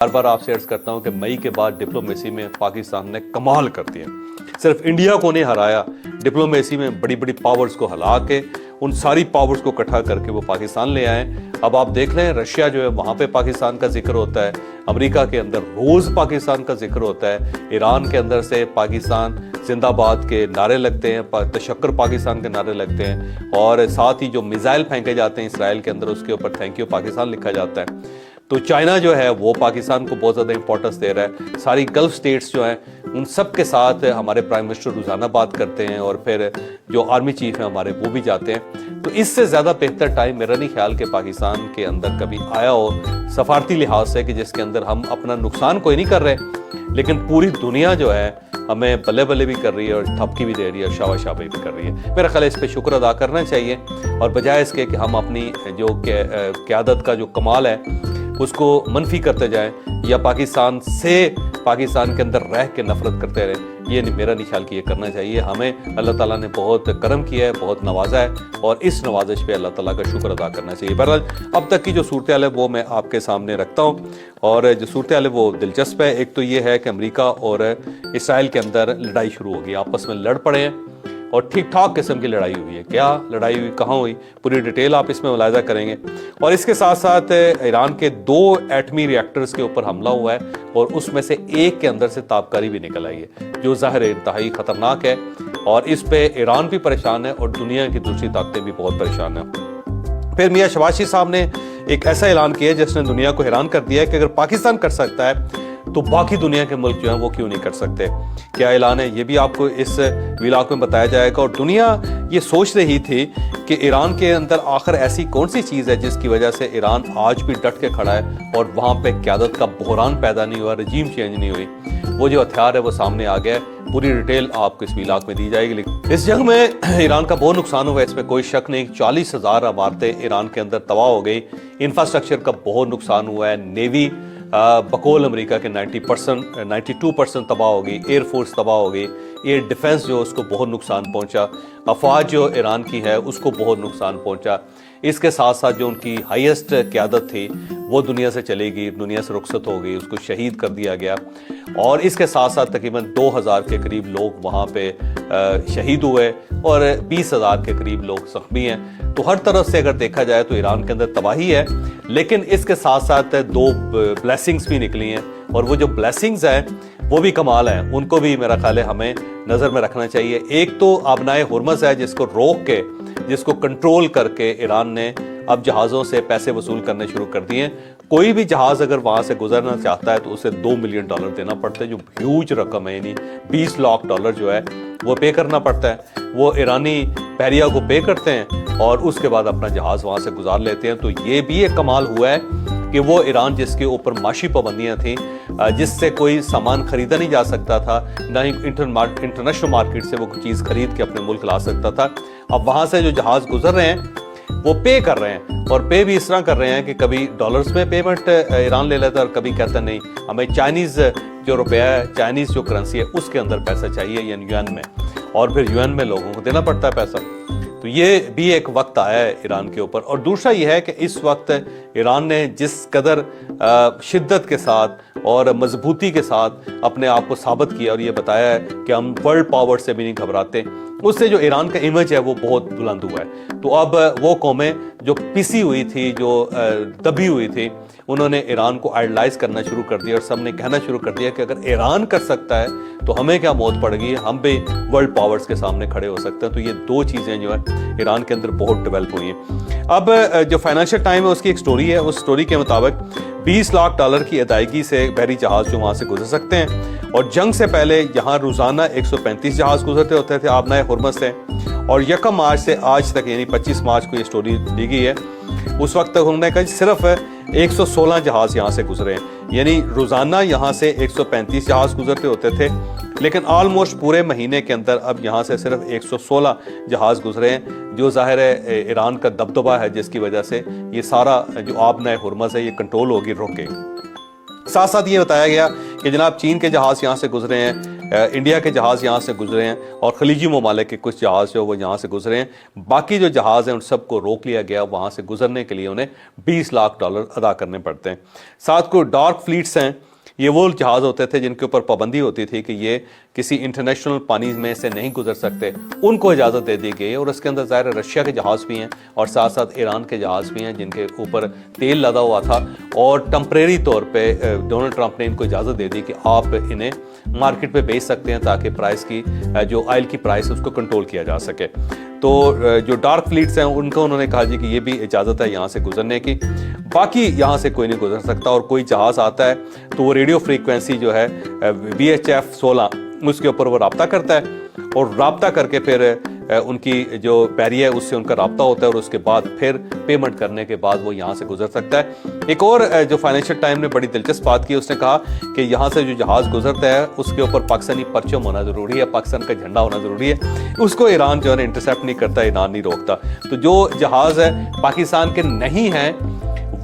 بار بار آپ سے عرض کرتا ہوں کہ مئی کے بعد ڈپلومیسی میں پاکستان نے کمال کر دیا. صرف انڈیا کو نہیں ہرایا, ڈپلومیسی میں بڑی بڑی پاورز کو ہلا کے ان ساری پاورز کو اکٹھا کر کے وہ پاکستان لے آئے. اب آپ دیکھ لیں رشیا جو ہے وہاں پہ پاکستان کا ذکر ہوتا ہے, امریکہ کے اندر روز پاکستان کا ذکر ہوتا ہے, ایران کے اندر سے پاکستان زندہ باد کے نعرے لگتے ہیں, تشکر پاکستان کے نعرے لگتے ہیں, اور ساتھ ہی جو میزائل پھینکے جاتے ہیں اسرائیل کے اندر اس کے اوپر تھینک یو پاکستان لکھا جاتا ہے. تو چائنا جو ہے وہ پاکستان کو بہت زیادہ امپورٹنس دے رہا ہے. ساری گلف سٹیٹس جو ہیں ان سب کے ساتھ ہمارے پرائم منسٹر روزانہ بات کرتے ہیں, اور پھر جو آرمی چیف ہیں ہمارے وہ بھی جاتے ہیں. تو اس سے زیادہ بہتر ٹائم میرا نہیں خیال کہ پاکستان کے اندر کبھی آیا ہو سفارتی لحاظ سے, کہ جس کے اندر ہم اپنا نقصان کوئی نہیں کر رہے لیکن پوری دنیا جو ہے ہمیں بلے بلے بھی کر رہی ہے اور تھپکی بھی دے رہی ہے اور شاباش شاباش بھی کر رہی ہے. میرا خیال ہے اس پہ شکر ادا کرنا چاہیے, اور بجائے اس کے کہ ہم اپنی جو قیادت کا جو کمال ہے اس کو منفی کرتے جائیں یا پاکستان کے اندر رہ کے نفرت کرتے رہیں. یہ میرا نہیں خیال کہ یہ کرنا چاہیے. ہمیں اللہ تعالیٰ نے بہت کرم کیا ہے, بہت نوازا ہے, اور اس نوازش پہ اللہ تعالیٰ کا شکر ادا کرنا چاہیے. بہرحال اب تک کی جو صورتحال ہے وہ میں آپ کے سامنے رکھتا ہوں, اور جو صورتحال ہے وہ دلچسپ ہے. ایک تو یہ ہے کہ امریکہ اور اسرائیل کے اندر لڑائی شروع ہو گئی, آپس میں لڑ پڑے ہیں, اور ٹھیک ٹھاک قسم کی لڑائی ہوئی ہے. کیا لڑائی ہوئی, کہاں ہوئی, پوری ڈیٹیل آپ اس میں ملاحظہ کریں گے. اور اس کے ساتھ ساتھ ایران کے 2 ایٹمی ریئیکٹرز کے اوپر حملہ ہوا ہے, اور اس میں سے ایک کے اندر سے تابکاری بھی نکل آئی ہے جو ظاہر انتہائی خطرناک ہے, اور اس پہ ایران بھی پریشان ہے اور دنیا کی دوسری طاقتیں بھی بہت پریشان ہیں. پھر میاں شہباز شریف صاحب نے ایک ایسا اعلان کیا جس نے دنیا کو حیران کر دیا ہے کہ اگر پاکستان کر سکتا ہے تو باقی دنیا کے ملک جو ہیں وہ کیوں نہیں کر سکتے. کیا اعلان ہے یہ بھی آپ کو اس ویلاگ میں بتایا جائے گا. اور دنیا یہ سوچ رہی تھی کہ ایران کے اندر آخر ایسی کون سی چیز ہے جس کی وجہ سے ایران آج بھی ڈٹ کے کھڑا ہے اور وہاں پہ قیادت کا بحران پیدا نہیں ہوا, رجیم چینج نہیں ہوئی. وہ جو ہتھیار ہے وہ سامنے آ گیا ہے. پوری ڈیٹیل آپ کو اس ویلاگ میں دی جائے گی. لیکن اس جنگ میں ایران کا بہت نقصان ہوا ہے, اس میں کوئی شک نہیں. 40,000 عمارتیں ایران کے اندر تباہ ہو گئی. انفراسٹرکچر کا بہت نقصان ہوا ہے. نیوی بقول امریکہ کے 92% تباہ ہو گئی. ایئر فورس تباہ ہو گئی. ایئر ڈیفنس جو اس کو بہت نقصان پہنچا. افواج جو ایران کی ہے اس کو بہت نقصان پہنچا. اس کے ساتھ ساتھ جو ان کی ہائیسٹ قیادت تھی وہ دنیا سے چلی گئی, دنیا سے رخصت ہو گئی, اس کو شہید کر دیا گیا. اور اس کے ساتھ ساتھ تقریباً 2,000 کے قریب لوگ وہاں پہ شہید ہوئے, اور 20,000 کے قریب لوگ زخمی ہیں. تو ہر طرف سے اگر دیکھا جائے تو ایران کے اندر تباہی ہے, لیکن اس کے ساتھ ساتھ 2 بلیسنگز بھی نکلی ہیں, اور وہ جو بلیسنگز ہیں وہ بھی کمال ہیں. ان کو بھی میرا خیال ہے ہمیں نظر میں رکھنا چاہیے. ایک تو آبنائے ہرمز ہے جس کو روک کے, جس کو کنٹرول کر کے ایران نے اب جہازوں سے پیسے وصول کرنے شروع کر دیے. کوئی بھی جہاز اگر وہاں سے گزرنا چاہتا ہے تو اسے $2 ملین دینا پڑتا ہے, جو ہیوج رقم ہے, یعنی $20 لاکھ جو ہے وہ پے کرنا پڑتا ہے. وہ ایرانی بحریہ کو پے کرتے ہیں اور اس کے بعد اپنا جہاز وہاں سے گزار لیتے ہیں. تو یہ بھی ایک کمال ہوا ہے کہ وہ ایران جس کے اوپر معاشی پابندیاں تھیں, جس سے کوئی سامان خریدا نہیں جا سکتا تھا, نہ ہی انٹرنیشنل مارکیٹ سے وہ کوئی چیز خرید کے اپنے ملک لا سکتا تھا, اب وہاں سے جو جہاز گزر رہے ہیں وہ پے کر رہے ہیں. اور پے بھی اس طرح کر رہے ہیں کہ کبھی ڈالرز میں پیمنٹ ایران لے لیتا ہے, اور کبھی کہتا نہیں ہمیں چائنیز جو روپیہ ہے, چائنیز جو کرنسی ہے اس کے اندر پیسہ چاہیے, یعنی یوان میں, اور پھر یوان میں لوگوں کو دینا پڑتا ہے پیسہ. تو یہ بھی ایک وقت آیا ہے ایران کے اوپر. اور دوسرا یہ ہے کہ اس وقت ایران نے جس قدر شدت کے ساتھ اور مضبوطی کے ساتھ اپنے آپ کو ثابت کیا اور یہ بتایا ہے کہ ہم ورلڈ پاور سے بھی نہیں گھبراتے, اس سے جو ایران کا امیج ہے وہ بہت بلند ہوا ہے. تو اب وہ قومیں جو پسی ہوئی تھی, جو دبی ہوئی تھی, انہوں نے ایران کو آئیڈلائز کرنا شروع کر دیا, اور سب نے کہنا شروع کر دیا کہ اگر ایران کر سکتا ہے تو ہمیں کیا موت پڑ گئی, ہم بھی ورلڈ پاورز کے سامنے کھڑے ہو سکتے ہیں. تو یہ 2 چیزیں جو ہیں ایران کے اندر بہت ڈیولپ ہوئی ہیں. اب جو فائنینشیل ٹائم ہے اس کی ایک سٹوری ہے. اس سٹوری کے مطابق $20 لاکھ کی ادائیگی سے بحری جہاز جو وہاں سے گزر سکتے ہیں, اور جنگ سے پہلے یہاں روزانہ 135 جہاز گزرتے ہوتے تھے آبنائے ہرمز سے, اور 1 مارچ سے آج تک یعنی 25 مارچ کو یہ سٹوری دی گئی ہے, اس وقت تک انہوں نے کہا صرف 116 جہاز یہاں سے گزرے ہیں. یعنی روزانہ یہاں سے 135 جہاز گزرتے ہوتے تھے, لیکن آلموسٹ پورے مہینے کے اندر اب یہاں سے صرف 116 جہاز گزرے ہیں, جو ظاہر ہے ایران کا دبدبہ ہے جس کی وجہ سے یہ سارا جو آبنائے ہرمز ہے یہ کنٹرول ہوگی, روکے. ساتھ ساتھ یہ بتایا گیا کہ جناب چین کے جہاز یہاں سے گزرے ہیں, انڈیا کے جہاز یہاں سے گزرے ہیں اور خلیجی ممالک کے کچھ جہاز جو وہ یہاں سے گزرے ہیں. باقی جو جہاز ہیں ان سب کو روک لیا گیا. وہاں سے گزرنے کے لیے انہیں $20 لاکھ ادا کرنے پڑتے ہیں. ساتھ کو ڈارک فلیٹس ہیں. یہ وہ جہاز ہوتے تھے جن کے اوپر پابندی ہوتی تھی کہ یہ کسی انٹرنیشنل پانی میں سے نہیں گزر سکتے, ان کو اجازت دے دی گئی. اور اس کے اندر ظاہر رشیا کے جہاز بھی ہیں اور ساتھ ساتھ ایران کے جہاز بھی ہیں جن کے اوپر تیل لدا ہوا تھا, اور ٹمپریری طور پہ ڈونلڈ ٹرمپ نے ان کو اجازت دے دی کہ آپ انہیں مارکیٹ پہ بیچ سکتے ہیں تاکہ پرائس کی جو آئل کی پرائس ہے اس کو کنٹرول کیا جا سکے. تو جو ڈارک فلیٹس ہیں ان کو انہوں نے کہا جی کہ یہ بھی اجازت ہے یہاں سے گزرنے کی. باقی یہاں سے کوئی نہیں گزر سکتا. اور کوئی جہاز آتا ہے تو وہ ریڈیو فریکوینسی جو ہے VHF 16 اس کے اوپر وہ رابطہ کرتا ہے, اور رابطہ کر کے پھر ان کی جو پیری ہے اس سے ان کا رابطہ ہوتا ہے, اور اس کے بعد پھر پیمنٹ کرنے کے بعد وہ یہاں سے گزر سکتا ہے. ایک اور جو فائنینشیل ٹائم نے بڑی دلچسپ بات کی, اس نے کہا کہ یہاں سے جو جہاز گزرتا ہے اس کے اوپر پاکستانی پرچم ہونا ضروری ہے, پاکستان کا جھنڈا ہونا ضروری ہے. اس کو ایران جو ہے انٹرسیپٹ نہیں کرتا, ایران نہیں روکتا. تو جو جہاز ہے پاکستان کے نہیں ہیں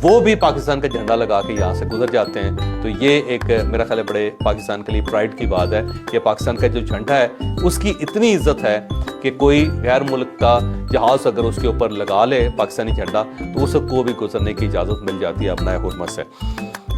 وہ بھی پاکستان کا جھنڈا لگا کے یہاں سے گزر جاتے ہیں. تو یہ ایک میرا خیال ہے بڑے پاکستان کے لیے پرائڈ کی بات ہے کہ پاکستان کا جو جھنڈا ہے اس کی اتنی عزت ہے کہ کوئی غیر ملک کا جہاز اگر اس کے اوپر لگا لے پاکستانی جھنڈا تو اس کو بھی گزرنے کی اجازت مل جاتی ہے اپنا حرمت سے.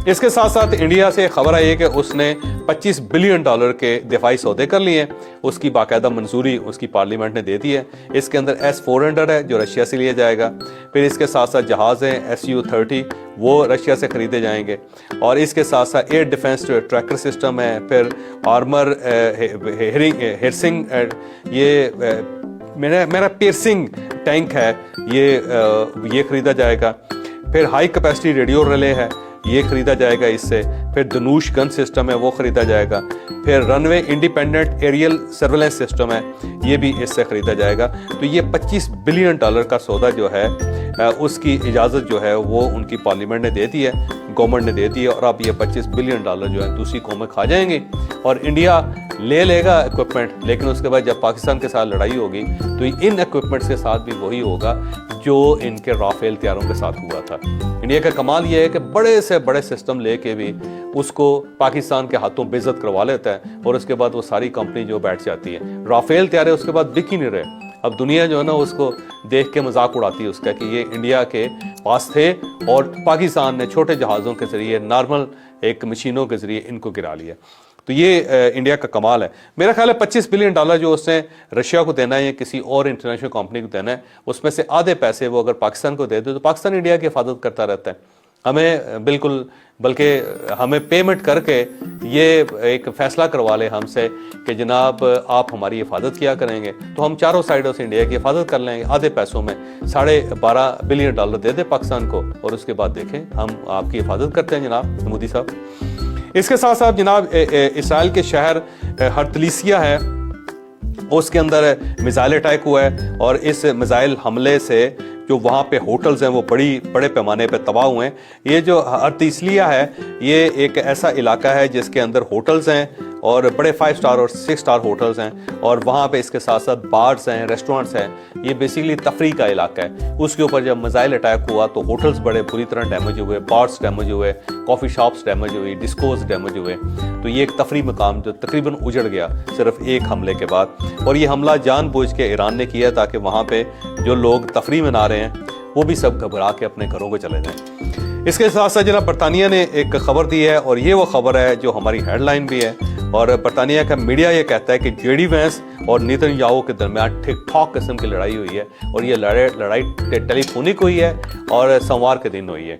اس کے ساتھ ساتھ انڈیا سے خبر آئی ہے کہ اس نے $25 بلین کے دفاعی سودے کر لیے. اس کی باقاعدہ منظوری اس کی پارلیمنٹ نے دے دی ہے. اس کے اندر S-400 ہے جو رشیا سے لیا جائے گا. پھر اس کے ساتھ ساتھ جہاز ہیں Su-30 وہ رشیا سے خریدے جائیں گے. اور اس کے ساتھ ساتھ ایئر ڈیفنس ٹریکر سسٹم ہے. پھر آرمر ہیرسنگ یہ میرا پیرسنگ ٹینک ہے یہ خریدا جائے گا. پھر ہائی کیپیسٹی ریڈیو ریلے ہے یہ خریدا جائے گا اس سے. پھر دھنوش گن سسٹم ہے وہ خریدا جائے گا. پھر رن وے انڈیپینڈنٹ ایریل سرویلنس سسٹم ہے یہ بھی اس سے خریدا جائے گا. تو یہ $25 بلین کا سودا جو ہے اس کی اجازت جو ہے وہ ان کی پارلیمنٹ نے دے دی ہے, گورنمنٹ نے دے دی ہے. اور اب یہ $25 بلین جو ہے دوسری قومیں کھا جائیں گے اور انڈیا لے لے گا ایکوپمنٹ. لیکن اس کے بعد جب پاکستان کے ساتھ لڑائی ہوگی تو ان ایکوپمنٹس کے ساتھ بھی وہی ہوگا جو ان کے رافیل طیاروں کے ساتھ ہوا تھا. انڈیا کا کمال یہ ہے کہ بڑے سے بڑے سسٹم لے کے بھی اس کو پاکستان کے ہاتھوں بے عزت کروا لیتا ہے, اور اس کے بعد وہ ساری کمپنی جو بیٹھ جاتی ہے. رافیل طیارے اس کے بعد بک ہی نہیں رہے. اب دنیا جو ہے نا اس کو دیکھ کے مذاق اڑاتی ہے اس کا کہ یہ انڈیا کے پاس تھے اور پاکستان نے چھوٹے جہازوں کے ذریعے نارمل ایک مشینوں کے ذریعے ان کو گرا لیا. تو یہ انڈیا کا کمال ہے. میرا خیال ہے $25 بلین جو اس نے رشیا کو دینا ہے یا کسی اور انٹرنیشنل کمپنی کو دینا ہے, اس میں سے آدھے پیسے وہ اگر پاکستان کو دے دے تو پاکستان انڈیا کی حفاظت کرتا رہتا ہے. ہمیں بالکل بلکہ ہمیں پیمنٹ کر کے یہ ایک فیصلہ کروا لے ہم سے کہ جناب آپ ہماری حفاظت کیا کریں گے تو ہم چاروں سائڈوں سے انڈیا کی حفاظت کر لیں گے. آدھے پیسوں میں $12.5 بلین دے دے پاکستان کو, اور اس کے بعد دیکھیں ہم آپ کی حفاظت کرتے ہیں جناب مودی صاحب. اس کے ساتھ ساتھ جناب اسرائیل کے شہر ہرتلیسیا ہے اس کے اندر میزائل اٹیک ہوا ہے, اور اس میزائل حملے سے جو وہاں پہ ہوٹلز ہیں وہ بڑے پیمانے پہ تباہ ہوئے ہیں. یہ جو ہرتلیسیا ہے یہ ایک ایسا علاقہ ہے جس کے اندر ہوٹلز ہیں اور بڑے 5 سٹار اور 6 سٹار ہوٹلز ہیں, اور وہاں پہ اس کے ساتھ ساتھ بارز ہیں, ریسٹورنٹس ہیں. یہ بیسیکلی تفریح کا علاقہ ہے. اس کے اوپر جب میزائل اٹیک ہوا تو ہوٹلز بڑے بری طرح ڈیمیج ہوئے, بارز ڈیمیج ہوئے, کافی شاپس ڈیمیج ہوئی, ڈسکوز ڈیمیج ہوئے. تو یہ ایک تفریح مقام جو تقریباً اجڑ گیا صرف ایک حملے کے بعد. اور یہ حملہ جان بوجھ کے ایران نے کیا تاکہ وہاں پہ جو لوگ تفریح میں نہ رہے ہیں وہ بھی سب گھبرا کے اپنے گھروں کو چلے جائیں. اس کے ساتھ ساتھ جناب برطانیہ نے ایک خبر دی ہے, اور یہ وہ خبر ہے جو ہماری ہیڈ لائن بھی ہے. اور برطانیہ کا میڈیا یہ کہتا ہے کہ JD وینس اور نیتن یاہو کے درمیان ٹھیک ٹھاک قسم کی لڑائی ہوئی ہے, اور یہ لڑائی ٹیلی فونک ہوئی ہے اور سوموار کے دن ہوئی ہے.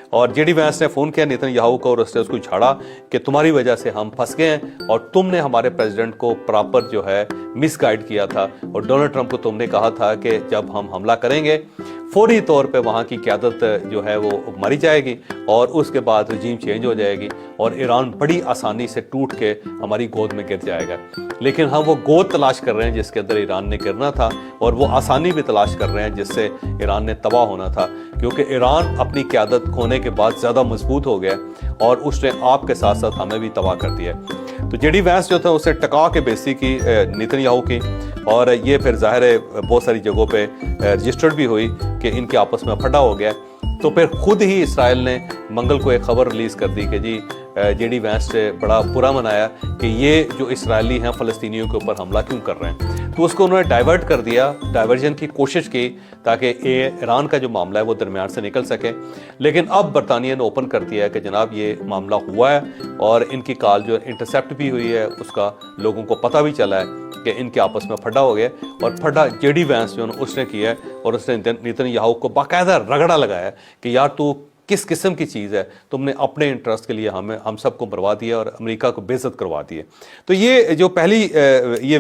اور JD وینس نے فون کیا نیتن یاہو کو اور اس نے اس کو جھاڑا کہ تمہاری وجہ سے ہم پھنس گئے ہیں اور تم نے ہمارے پریزیڈنٹ کو پراپر جو ہے مس گائیڈ کیا تھا, اور ڈونلڈ ٹرمپ کو تم نے کہا تھا کہ جب ہم حملہ کریں گے فوری طور پہ وہاں کی قیادت جو ہے وہ ماری جائے گی اور اس کے بعد رجیم چینج ہو جائے گی اور ایران بڑی آسانی سے ٹوٹ کے ہماری گود میں گر جائے گا. لیکن ہم وہ گود تلاش کر رہے ہیں جس کے اندر ایران نے گرنا تھا, اور وہ آسانی بھی تلاش کر رہے ہیں جس سے ایران نے تباہ ہونا تھا, کیونکہ ایران اپنی قیادت کھونے کے بعد زیادہ مضبوط ہو گیا اور اس نے آپ کے ساتھ ساتھ ہمیں بھی تباہ کر دیا. تو JD وینس جو تھا اسے ٹکا کے بیسی کی نیتن یاہو کی, اور یہ پھر ظاہر ہے بہت ساری جگہوں پہ رجسٹرڈ بھی ہوئی کہ ان کے آپس میں پھٹا ہو گیا. تو پھر خود ہی اسرائیل نے منگل کو ایک خبر ریلیز کر دی کہ جی JD وینس نے بڑا برا منایا کہ یہ جو اسرائیلی ہیں فلسطینیوں کے اوپر حملہ کیوں کر رہے ہیں، تو اس کو انہوں نے ڈائیورٹ کر دیا، ڈائیورژن کی کوشش کی تاکہ ایران کا جو معاملہ ہے وہ درمیان سے نکل سکے. لیکن اب برطانیہ نے اوپن کر دیا ہے کہ جناب یہ معاملہ ہوا ہے اور ان کی کال جو انٹرسیپٹ بھی ہوئی ہے، اس کا لوگوں کو پتہ بھی چلا ہے کہ ان کے آپس میں پھڈا ہو گیا، اور پھڈا JD وینس جو اس نے کیا ہے، اور اس نے نیتن یاہو کو باقاعدہ رگڑا لگایا کہ یار تو کس قسم کی چیز ہے، تم نے اپنے انٹرسٹ کے لیے ہم سب کو بروا دیا اور امریکہ کو بے عزت کروا دیا. تو یہ جو پہلی یہ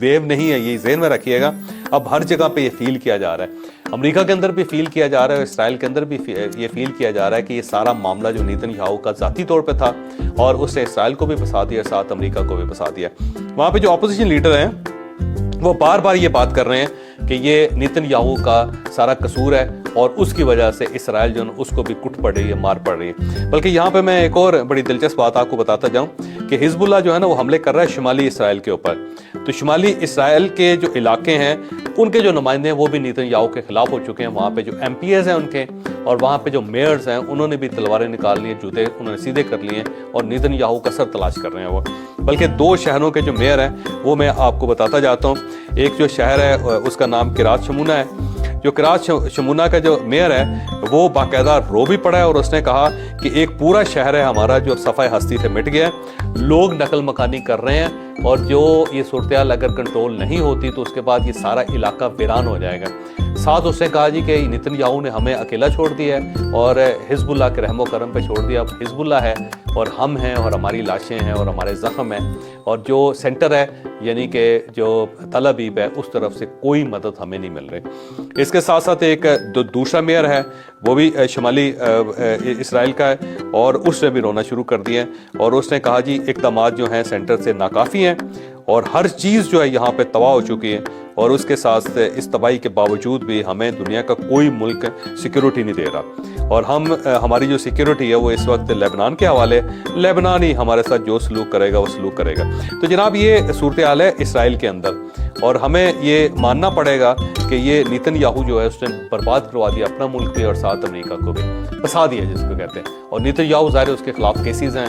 ویو نہیں ہے، یہ ذہن میں رکھیے گا. اب ہر جگہ پہ یہ فیل کیا جا رہا ہے، امریکہ کے اندر بھی فیل کیا جا رہا ہے، اسرائیل کے اندر بھی یہ فیل کیا جا رہا ہے کہ یہ سارا معاملہ جو نیتن یاہو کا ذاتی طور پہ تھا، اور اس نے اسرائیل کو بھی پھنسا دیا، ساتھ امریکہ کو بھی پھنسا دیا. وہاں پہ جو اپوزیشن لیڈر ہیں وہ بار بار یہ بات کر رہے ہیں کہ یہ نیتن یاہو کا سارا قصور ہے اور اس کی وجہ سے اسرائیل جو اس کو بھی کٹ پڑ رہی ہے، مار پڑ رہی ہے. بلکہ یہاں پہ میں ایک اور بڑی دلچسپ بات آپ کو بتاتا جاؤں کہ حزب اللہ جو ہے نا وہ حملے کر رہا ہے شمالی اسرائیل کے اوپر. تو شمالی اسرائیل کے جو علاقے ہیں ان کے جو نمائندے ہیں وہ بھی نیتن یاہو کے خلاف ہو چکے ہیں. وہاں پہ جو MPs ہیں ان کے، اور وہاں پہ جو میئرز ہیں انہوں نے بھی تلواریں نکال لی ہیں، جوتے انہوں نے سیدھے کر لیے ہیں اور نیتن یاہو کا سر تلاش کر رہے ہیں وہ. بلکہ 2 شہروں کے جو میئر ہیں وہ میں آپ کو بتاتا جاتا ہوں. ایک جو شہر ہے اس کا نام کرات شمونہ ہے. جو کرات شمونہ کا جو میئر ہے وہ باقاعدہ رو بھی پڑا ہے، اور اس نے کہا کہ ایک پورا شہر ہے ہمارا جو صفحہ ہستی سے مٹ گیا ہے، لوگ نقل مکانی کر رہے ہیں، اور جو یہ صورتحال اگر کنٹرول نہیں ہوتی تو اس کے بعد یہ سارا علاقہ ویران ہو جائے گا. ساتھ اس نے کہا جی کہ نیتن یاہو نے ہمیں اکیلا چھوڑ دیا ہے اور حزب اللہ کے رحم و کرم پہ چھوڑ دیا. اب حزب اللہ ہے اور ہم ہیں اور ہماری لاشیں ہیں اور ہمارے زخم ہیں، اور جو سینٹر ہے یعنی کہ جو تل ابیب ہے اس طرف سے کوئی مدد ہمیں نہیں مل رہی. اس کے ساتھ ساتھ ایک دوسرا میئر ہے وہ بھی شمالی اسرائیل کا ہے، اور اس نے بھی رونا شروع کر دیا ہے، اور اس نے کہا جی اقدامات جو ہیں سینٹر سے ناکافی ہیں اور ہر چیز جو ہے یہاں پہ تباہ ہو چکی ہے، اور اس کے ساتھ اس تباہی کے باوجود بھی ہمیں دنیا کا کوئی ملک سیکیورٹی نہیں دے رہا، اور ہماری جو سیکیورٹی ہے وہ اس وقت لیبنان کے حوالے، لیبنان ہی ہمارے ساتھ جو سلوک کرے گا وہ سلوک کرے گا. تو جناب یہ صورتحال ہے اسرائیل کے اندر، اور ہمیں یہ ماننا پڑے گا کہ یہ نیتن یاہو جو ہے اس نے برباد کروا دیا اپنا ملک بھی اور ساتھ امریکہ کو بھی پھنسا دیا جس کو کہتے ہیں. اور نیتن یاہو ظاہر اس کے خلاف کیسز ہیں،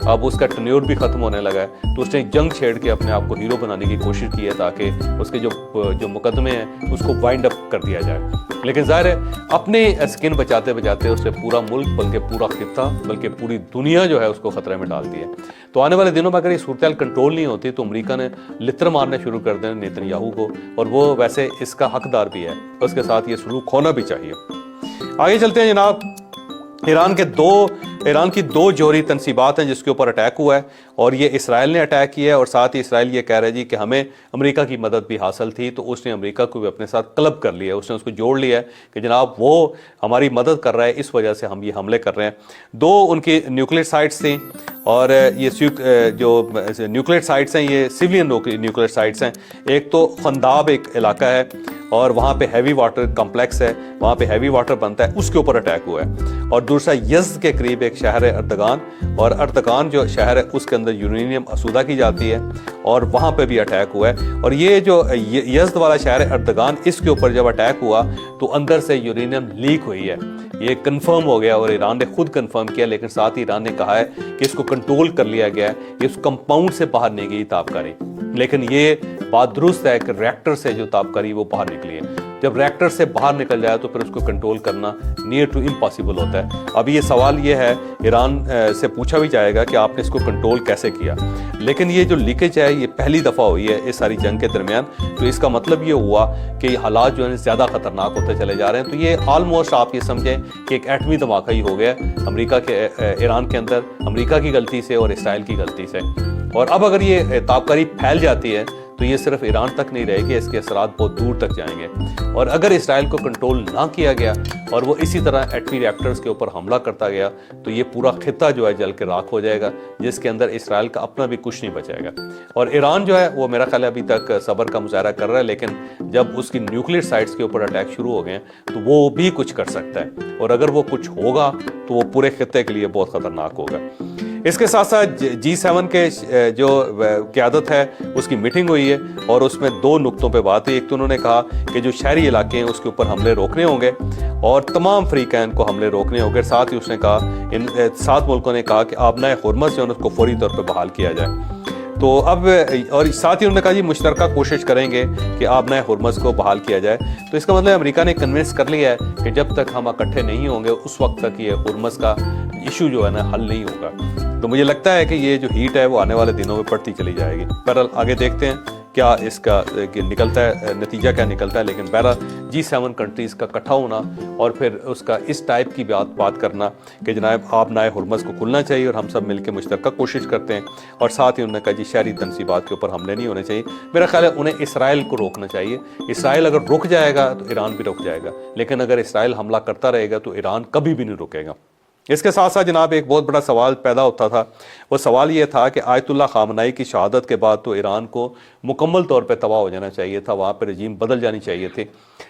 اب اس کا ٹنیور بھی ختم ہونے لگا ہے، تو اس نے جنگ چھیڑ کے اپنے آپ کو ہیرو بنانے کی کوشش کی ہے تاکہ اس کے جو مقدمے ہیں اس کو وائنڈ اپ کر دیا جائے. لیکن ظاہر ہے اپنے سکن بچاتے بچاتے اس نے پورا ملک بلکہ پورا خطہ بلکہ پوری دنیا جو ہے اس کو خطرے میں ڈال دیا. تو آنے والے دنوں میں اگر یہ صورتحال کنٹرول نہیں ہوتی تو امریکہ نے لتر مارنے شروع کر دیں نیتن یاہو کو، اور وہ ویسے اس کا حقدار بھی ہے، اس کے ساتھ یہ سلوک ہونا بھی چاہیے. آگے چلتے ہیں جناب. ایران کی 2 جوہری تنصیبات ہیں جس کے اوپر اٹیک ہوا ہے، اور یہ اسرائیل نے اٹیک کیا ہے، اور ساتھ ہی اسرائیل یہ کہہ رہا ہے جی کہ ہمیں امریکہ کی مدد بھی حاصل تھی، تو اس نے امریکہ کو بھی اپنے ساتھ کلب کر لیا ہے، اس نے اس کو جوڑ لیا ہے کہ جناب وہ ہماری مدد کر رہا ہے، اس وجہ سے ہم یہ حملے کر رہے ہیں. 2 ان کی نیوکلیئر سائٹس تھیں، اور یہ جو نیوکلیئر سائٹس ہیں یہ سیولین نیوکلیئر سائٹس ہیں. ایک تو خنداب ایک علاقہ ہے اور وہاں پہ ہیوی واٹر کمپلیکس ہے، وہاں پہ ہیوی واٹر بنتا ہے، اس کے اوپر اٹیک ہوا ہے. اور دوسرا یزد کے قریب ایک شہر ہے اردگان، اور اردگان جو شہر ہے اس کے اندر یورینیم اسودہ کی جاتی ہے، اور وہاں پہ بھی اٹیک ہوا ہے. اور یہ جو یزد والا شہر ہے اردگان، اس کے اوپر جب اٹیک ہوا تو اندر سے یورینیم لیک ہوئی ہے، یہ کنفرم ہو گیا، اور ایران نے خود کنفرم کیا. لیکن ساتھ ہی ایران نے کہا ہے کہ اس کو کنٹرول کر لیا گیا ہے، یہ اس کمپاؤنڈ سے باہر نہیں گئی تابکاری. لیکن یہ بات درست ہے کہ ریکٹر سے جو تابکاری وہ باہر نکلی ہے. جب ریکٹر سے باہر نکل جائے تو پھر اس کو کنٹرول کرنا نیئر ٹو امپاسبل ہوتا ہے. اب یہ سوال یہ ہے ایران سے پوچھا بھی جائے گا کہ آپ نے اس کو کنٹرول کیسے کیا. لیکن یہ جو لیکیج ہے یہ پہلی دفعہ ہوئی ہے اس ساری جنگ کے درمیان، تو اس کا مطلب یہ ہوا کہ یہ حالات جو ہیں زیادہ خطرناک ہوتے چلے جا رہے ہیں. تو یہ آلموسٹ آپ یہ سمجھیں کہ ایک ایٹمی دھماکہ ہی ہو گیا امریکہ کے ایران کے اندر، امریکہ کی غلطی سے اور اسرائیل کی غلطی سے. اور اب اگر یہ تابکاری پھیل جاتی ہے تو یہ صرف ایران تک نہیں رہے گی، اس کے اثرات بہت دور تک جائیں گے. اور اگر اسرائیل کو کنٹرول نہ کیا گیا اور وہ اسی طرح ایٹمی ریئیکٹرز کے اوپر حملہ کرتا گیا تو یہ پورا خطہ جو ہے جل کے راکھ ہو جائے گا، جس کے اندر اسرائیل کا اپنا بھی کچھ نہیں بچائے گا. اور ایران جو ہے وہ میرا خیال ہے ابھی تک صبر کا مظاہرہ کر رہا ہے، لیکن جب اس کی نیوکلیئر سائٹس کے اوپر اٹیک شروع ہو گئے تو وہ بھی کچھ کر سکتا ہے، اور اگر وہ کچھ ہوگا تو وہ پورے خطے کے لیے بہت خطرناک ہوگا. اس کے ساتھ ساتھ G7 کے جو قیادت ہے اس کی میٹنگ ہوئی ہے، اور اس میں 2 نقطوں پہ بات ہوئی. ایک تو انہوں نے کہا کہ جو شہری علاقے ہیں اس کے اوپر حملے روکنے ہوں گے اور تمام فریقین کو حملے روکنے ہوں گے. ساتھ ہی اس نے کہا ان 7 ملکوں نے کہا کہ آبنائے ہرمز جو ہے اس کو فوری طور پہ بحال کیا جائے. تو اب اور ساتھ ہی انہوں نے کہا جی مشترکہ کوشش کریں گے کہ آبنائے ہرمز کو بحال کیا جائے. تو اس کا مطلب امریکہ نے کنونس کر لیا ہے کہ جب تک ہم اکٹھے نہیں ہوں گے اس وقت تک یہ ہرمز کا ایشو جو ہے نا حل نہیں ہوگا. تو مجھے لگتا ہے کہ یہ جو ہیٹ ہے وہ آنے والے دنوں میں بڑھتی چلی جائے گی. بہرحال آگے دیکھتے ہیں کیا اس کا نکلتا ہے, نتیجہ کیا نکلتا ہے. لیکن بہرحال G7 کنٹریز کا اکٹھا ہونا اور پھر اس کا اس ٹائپ کی بات کرنا کہ جناب آبنائے ہرمز کو کھلنا چاہیے اور ہم سب مل کے مشترکہ کوشش کرتے ہیں. اور ساتھ ہی انہوں نے کہا جی شہری تنصیبات کے اوپر حملے نہیں ہونے چاہیے. میرا خیال ہے انہیں اسرائیل کو روکنا چاہیے. اسرائیل اگر رک جائے گا تو ایران بھی رک جائے گا, لیکن اگر اسرائیل حملہ کرتا رہے گا تو ایران کبھی بھی نہیں رکے گا. اس کے ساتھ ساتھ جناب ایک بہت بڑا سوال پیدا ہوتا تھا. وہ سوال یہ تھا کہ آیت اللہ خامنائی کی شہادت کے بعد تو ایران کو مکمل طور پہ تباہ ہو جانا چاہیے تھا, وہاں پہ رجیم بدل جانی چاہیے تھی.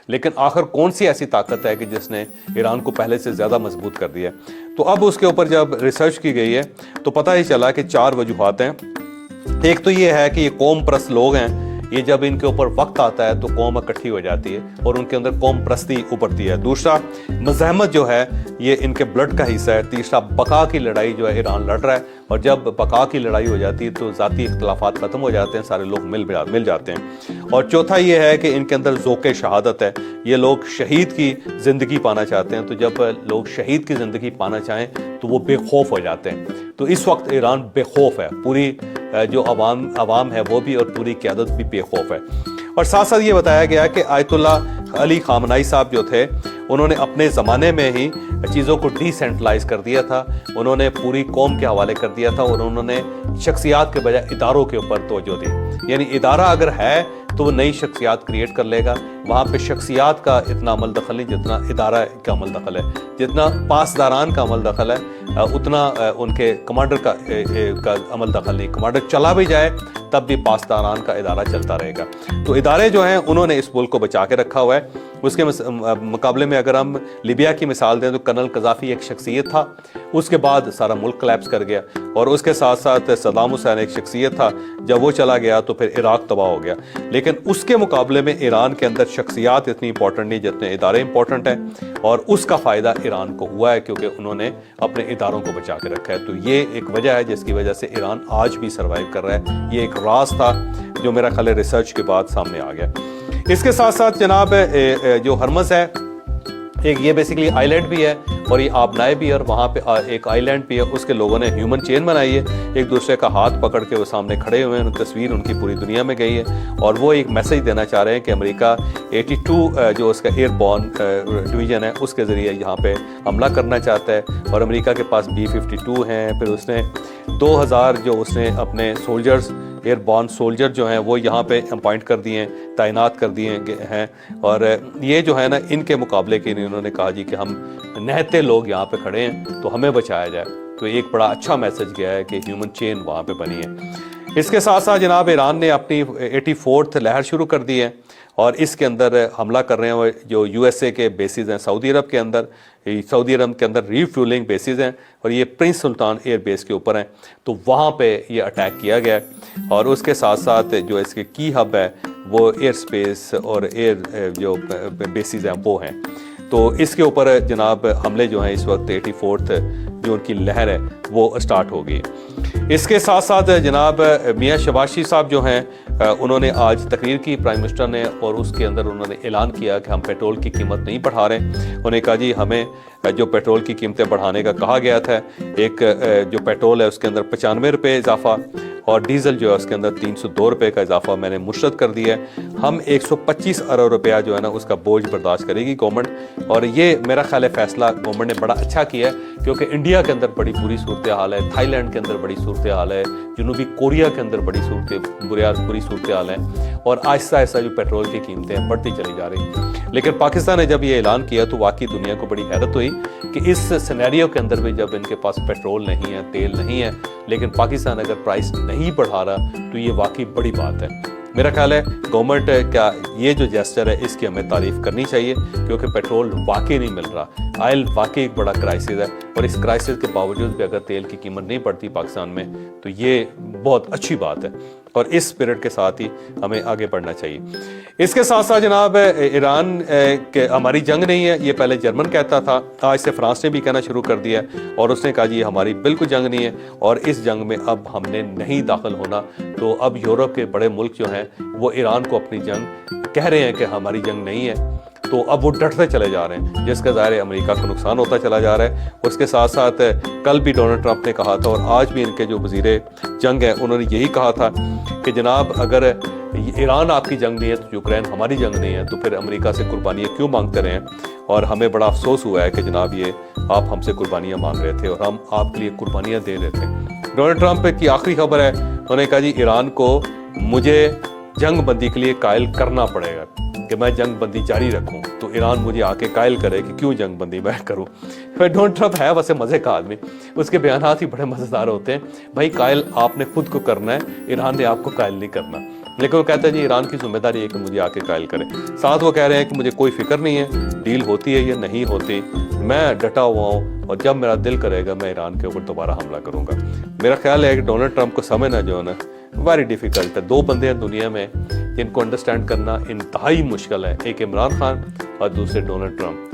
لیکن آخر کون سی ایسی طاقت ہے کہ جس نے ایران کو پہلے سے زیادہ مضبوط کر دیا ہے. تو اب اس کے اوپر جب ریسرچ کی گئی ہے تو پتہ ہی چلا کہ 4 وجوہات ہیں. ایک تو یہ ہے کہ یہ قوم پرست لوگ ہیں, یہ جب ان کے اوپر وقت آتا ہے تو قوم اکٹھی ہو جاتی ہے اور ان کے اندر قوم پرستی ابھرتی ہے. دوسرا مزاحمت جو ہے یہ ان کے بلڈ کا حصہ ہے. تیسرا بقا کی لڑائی جو ہے ایران لڑ رہا ہے, اور جب بقا کی لڑائی ہو جاتی ہے تو ذاتی اختلافات ختم ہو جاتے ہیں, سارے لوگ مل جاتے ہیں. اور چوتھا یہ ہے کہ ان کے اندر ذوق شہادت ہے, یہ لوگ شہید کی زندگی پانا چاہتے ہیں. تو جب لوگ شہید کی زندگی پانا چاہیں تو وہ بے خوف ہو جاتے ہیں. تو اس وقت ایران بے خوف ہے, پوری جو عوام ہے وہ بھی اور پوری قیادت بھی بے خوف ہے. اور ساتھ ساتھ یہ بتایا گیا کہ آیت اللہ علی خامنائی صاحب جو تھے انہوں نے اپنے زمانے میں ہی چیزوں کو ڈی سینٹرلائز کر دیا تھا, انہوں نے پوری قوم کے حوالے کر دیا تھا اور انہوں نے شخصیات کے بجائے اداروں کے اوپر توجہ دی. یعنی ادارہ اگر ہے تو وہ نئی شخصیات کریٹ کر لے گا. وہاں پہ شخصیات کا اتنا عمل دخل نہیں جتنا ادارہ کا عمل دخل ہے. جتنا پاسداران کا عمل دخل ہے اتنا ان کے کمانڈر کا عمل دخل نہیں. کمانڈر چلا بھی جائے تب بھی پاسداران کا ادارہ چلتا رہے گا. تو ادارے جو ہیں انہوں نے اس ملک کو بچا کے رکھا ہوا ہے. اس کے مقابلے میں اگر ہم لیبیا کی مثال دیں تو کرنل قذافی ایک شخصیت تھا, اس کے بعد سارا ملک کلیپس کر گیا. اور اس کے ساتھ ساتھ صدام حسین ایک شخصیت تھا, جب وہ چلا گیا تو پھر عراق تباہ ہو گیا. لیکن اس کے مقابلے میں ایران کے اندر شخصیات اتنی امپورٹنٹ نہیں جتنے ادارے امپورٹنٹ ہیں, اور اس کا فائدہ ایران کو ہوا ہے کیونکہ انہوں نے اپنے اداروں کو بچا کے رکھا ہے. تو یہ ایک وجہ ہے جس کی وجہ سے ایران آج بھی سروائیو کر رہا ہے. یہ ایک راز تھا جو میرا خیال ہے ریسرچ کے بعد سامنے آ گیا. اس کے ساتھ ساتھ جناب جو ہرمز ہے ایک یہ بیسیکلی آئی لینڈ بھی ہے اور یہ آبنائے بھی ہے, اور وہاں پہ ایک آئی لینڈ بھی ہے. اس کے لوگوں نے ہیومن چین بنائی ہے, ایک دوسرے کا ہاتھ پکڑ کے وہ سامنے کھڑے ہوئے ہیں. تصویر ان کی پوری دنیا میں گئی ہے اور وہ ایک میسج دینا چاہ رہے ہیں کہ امریکہ 82 جو اس کا ایئر بورن ڈویژن ہے اس کے ذریعے یہاں پہ حملہ کرنا چاہتا ہے. اور امریکہ کے پاس B-52 ہیں, پھر اس نے 2000 جو اس نے اپنے سولجرز ایئر بورن سولجر جو ہیں وہ یہاں پہ اپوائنٹ کر دیے ہیں, تعینات کر دیے ہیں. اور یہ جو ہے نا ان کے مقابلے کے لیے انہوں نے کہا جی کہ ہم نہتے لوگ یہاں پہ کھڑے ہیں تو ہمیں بچایا جائے. تو ایک بڑا اچھا میسج گیا ہے کہ ہیومن چین وہاں پہ بنی ہے. اس کے ساتھ ساتھ جناب ایران نے اپنی 84th لہر شروع کر دی ہے اور اس کے اندر حملہ کر رہے ہیں جو USA کے بیسز ہیں سعودی عرب کے اندر. سعودی عرب کے اندر ری فیولنگ بیسز ہیں اور یہ پرنس سلطان ایئر بیس کے اوپر ہیں. تو وہاں پہ یہ اٹیک کیا گیا ہے اور اس کے ساتھ ساتھ جو اس کے کی ہب ہے وہ ایئر سپیس اور ایئر جو بیسز ہیں وہ ہیں. تو اس کے اوپر جناب حملے جو ہیں اس وقت 84th جو ان کی لہر ہے وہ اسٹارٹ ہو گئی. اس کے ساتھ ساتھ جناب میاں شہباز شریف صاحب جو ہیں انہوں نے آج تقریر کی پرائم منسٹر نے, اور اس کے اندر انہوں نے اعلان کیا کہ ہم پیٹرول کی قیمت نہیں بڑھا رہے. انہوں نے کہا جی ہمیں جو پیٹرول کی قیمتیں بڑھانے کا کہا گیا تھا, ایک جو پیٹرول ہے اس کے اندر 95 روپے اضافہ اور ڈیزل جو ہے اس کے اندر 302 روپے کا اضافہ میں نے مسترد کر دیا ہے. ہم 125 ارب روپیہ جو ہے نا اس کا بوجھ برداشت کرے گی گورنمنٹ. اور یہ میرا خیال ہے فیصلہ گورنمنٹ نے بڑا اچھا کیا ہے کیونکہ انڈیا کے اندر بڑی بری صورتحال ہے, تھائی لینڈ کے اندر بڑی صورتحال ہے, جنوبی کوریا کے اندر بڑی بری صورتحال ہے, اور آہستہ آہستہ جو پیٹرول کی قیمتیں بڑھتی چلی جا رہی ہیں. لیکن پاکستان نے جب یہ اعلان کیا تو واقعی دنیا کو بڑی حیرت ہوئی کہ اس سینیریو کے اندر بھی جب ان کے پاس پیٹرول نہیں ہے, تیل نہیں ہے, لیکن پاکستان اگر پرائس نہیں بڑھا رہا تو یہ واقعی بڑی بات ہے. میرا خیال ہے گورنمنٹ کا یہ جو جیسچر ہے اس کی ہمیں تعریف کرنی چاہیے، کیونکہ پیٹرول واقعی نہیں مل رہا، آئل واقعی ایک بڑا کرائسس ہے، اور اس کرائسس کے باوجود بھی اگر تیل کی قیمت نہیں بڑھتی پاکستان میں تو یہ بہت اچھی بات ہے، اور اس اسپرٹ کے ساتھ ہی ہمیں آگے بڑھنا چاہیے۔ اس کے ساتھ ساتھ جناب ایران کہ ہماری جنگ نہیں ہے، یہ پہلے جرمن کہتا تھا، آج سے فرانس نے بھی کہنا شروع کر دیا ہے، اور اس نے کہا جی ہماری بالکل جنگ نہیں ہے، اور اس جنگ میں اب ہم نے نہیں داخل ہونا۔ تو اب یورپ کے بڑے ملک جو ہیں وہ ایران کو اپنی جنگ کہہ رہے ہیں کہ ہماری جنگ نہیں ہے، تو اب وہ ڈٹتے چلے جا رہے ہیں، جس کا ظاہر ہے امریکہ کو نقصان ہوتا چلا جا رہا ہے۔ اس کے ساتھ ساتھ کل بھی ڈونلڈ ٹرمپ نے کہا تھا، اور آج بھی ان کے جو وزیر جنگ ہیں انہوں نے یہی کہا تھا کہ جناب اگر ایران آپ کی جنگ نہیں ہے تو یوکرین ہماری جنگ نہیں ہے، تو پھر امریکہ سے قربانیاں کیوں مانگتے رہے ہیں؟ اور ہمیں بڑا افسوس ہوا ہے کہ جناب یہ آپ ہم سے قربانیاں مانگ رہے تھے اور ہم آپ کے لیے قربانیاں دے رہے تھے۔ ڈونلڈ ٹرمپ کی آخری خبر ہے، انہوں نے کہا جی ایران کو مجھے جنگ بندی کے لیے قائل کرنا پڑے گا کہ میں جنگ بندی جاری رکھوں، تو ایران مجھے آ کے قائل کرے کہ کیوں جنگ بندی میں کروں۔ ڈونلڈ ٹرمپ ہے ویسے مزے کا آدمی، اس کے بیانات ہی بڑے مزیدار ہوتے ہیں۔ بھائی قائل آپ نے خود کو کرنا ہے، ایران نے آپ کو قائل نہیں کرنا، لیکن وہ کہتا ہے جی ایران کی ذمہ داری ہے کہ مجھے آ کے قائل کرے۔ ساتھ وہ کہہ رہے ہیں کہ مجھے کوئی فکر نہیں ہے ڈیل ہوتی ہے یا نہیں ہوتی، میں ڈٹا ہوا ہوں، اور جب میرا دل کرے گا میں ایران کے اوپر دوبارہ حملہ کروں گا۔ میرا خیال ہے کہ ڈونلڈ ٹرمپ کو سمجھنا جو ہے نا ویری ڈیفیکلٹ ہے۔ دو بندے ہیں دنیا میں جن کو انڈرسٹینڈ کرنا انتہائی مشکل ہے، ایک عمران خان اور دوسرے ڈونلڈ ٹرمپ۔